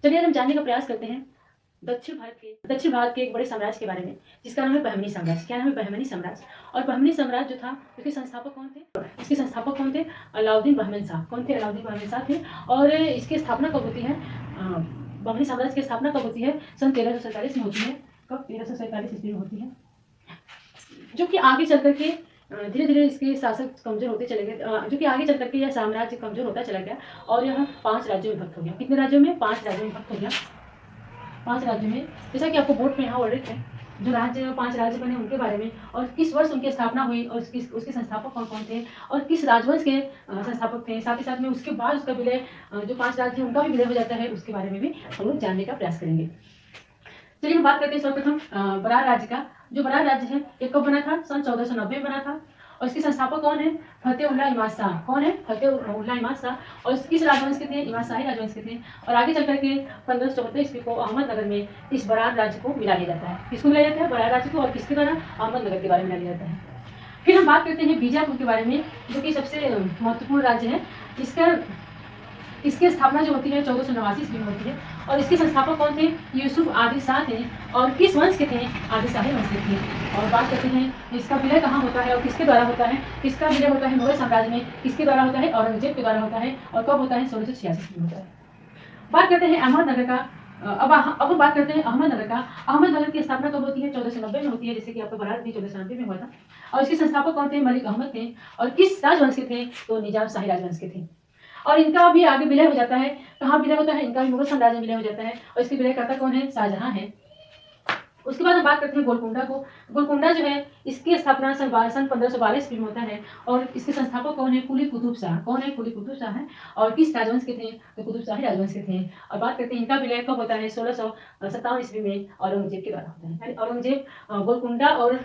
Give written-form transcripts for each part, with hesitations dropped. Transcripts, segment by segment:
चलिए आज हम जानने का प्रयास करते हैं दक्षिण भारत के एक बड़े साम्राज्य के बारे में, जिसका नाम है बहमनी साम्राज्य। क्या नाम है? बहमनी साम्राज्य। और बहमनी साम्राज्य जो था, इसके संस्थापक कौन थे? इसके संस्थापक कौन थे? अलाउद्दीन बहमन शाह। कौन थे? अलाउद्दीन बहमन शाह थे। और इसकी स्थापना कब होती है? बहमनी साम्राज्य की स्थापना कब होती है? सन 1347 में होती है। कब? 1347 ईस्वी में होती है। जो कि आगे चल करके धीरे धीरे इसके शासक कमजोर होते चले गए, जो कि आगे चल करके यह साम्राज्य कमजोर होता चला गया और यह 5 राज्यों में विभक्त हो गया। कितने राज्यों में? 5 राज्यों में विभक्त हो गया। 5 राज्यों में, जैसा कि आपको बोर्ड में यहाँ वर्णित है, जो राज्य 5 राज्य बने उनके बारे में, और किस वर्ष उनकी स्थापना हुई, और उसके संस्थापक कौन कौन थे, और किस राजवंश के संस्थापक थे। साथ ही साथ में उसके बाद उसका विलय, जो 5 राज्य हैं उनका भी विलय हो जाता है, उसके बारे में भी हम लोग जानने का प्रयास करेंगे। चलिए हम बात करते हैं सर्वप्रथम बरार राज्य का। जो बरार राज्य है ये कब बना था? सन 1490 में बना था। और इसके संस्थापक कौन है? फतेह-उल्लाह इमाद शाह। कौन है? फतेह-उल्लाह इमाद शाह। और किस राजवंश के थे? इमाद शाही राजवंश के थे। और आगे चल करके 1574 ईस्वी को अहमदनगर में इस बरार राज्य को मिला लिया जाता है। किसको मिलाया जाता है? बरार राज्य को। और किसके द्वारा? अहमदनगर के बारे में मिला लिया जाता है। फिर हम बात करते हैं बीजापुर के बारे में, जो कि सबसे महत्वपूर्ण राज्य है। इसकी स्थापना जो होती है 1489 ईस्वी में होती है। और इसके संस्थापक कौन थे? यूसुफ आदिल शाह थे। और किस वंश के थे? आदिल शाही वंश के थे। और बात करते हैं इसका विलय कहाँ होता है और किसके द्वारा होता है? इसका विलय होता है मुगल साम्राज्य में। किसके द्वारा होता है? औरंगजेब के द्वारा होता है। और कब होता है? 1686 में होता है। बात करते हैं अहमदनगर का। अब हम बात करते हैं अहमदनगर का। अहमदनगर की स्थापना कब होती है? 1490 में होती है, जैसे कि आपको बरात भी 1490 में हुआ था। और इसके संस्थापक कौन थे? मलिक अहमद थे। और किस राजवंश के थे? तो निजाम शाही राजवंश के थे। और इनका भी आगे विलय हो जाता है। कहाँ विलय होता है? इनका भी मुगल साम्राज्य में विलय हो जाता है। और इसके विलयकर्ता कौन है? शाहजहां है। उसके बाद हम बात करते हैं गोलकुंडा को। गोलकुंडा जो है, इसकी स्थापना सन 1512 ईस्वी में होता है। और इसके संस्थापक कौन है? कुली कुतुब शाह। कौन है? कुली कुतुब शाह है। और किस राजवंश के थे? तो कुतुब शाही राजवंश के थे। और बात करते हैं इनका विलय कब होता है? 1657 ईस्वी में औरंगजेब के द्वारा होता है। औरंगजेब गोलकुंडा और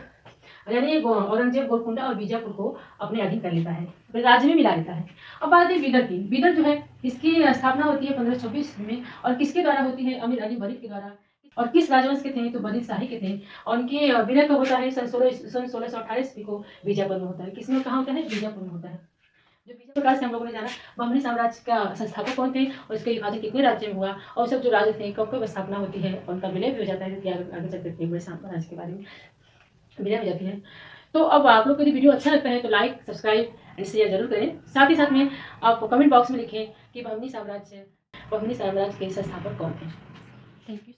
औरंगजेब गोलकुंडा और बीजापुर को अपने अधीन कर लेता है, राज्य में मिला लेता है। अब बात है बीदर की। बीदर जो है, इसकी स्थापना होती है 1526 में। और किसके द्वारा होती है? अमीर अली बरीद के द्वारा। और किस राजवंश के थे? तो बरीद शाही के थे। और उनकी विलय कब होता है? सन 1628 ईस्वी को बीजापुर में होता है। किसमें? कहाँ होता है? बीजापुर में होता है। जो बीजापुर प्रकार से हम लोगों ने जाना बहमनी साम्राज्य का संस्थापक कौन थे और इसके विभाजन कितने राज्य में हुआ, और सब जो राज्य थे कब कब स्थापना होती है, उनका विलय भी हो जाता है, जो कि आगे चल करके बड़े साम्राज्य के बारे में विलय हो जाती है। तो अब आप लोग को यदि वीडियो अच्छा लगता है तो लाइक, सब्सक्राइब एंड शेयर जरूर करें। साथ ही साथ में आप कमेंट बॉक्स में लिखें कि बहमनी साम्राज्य के संस्थापक कौन थे। Thank you.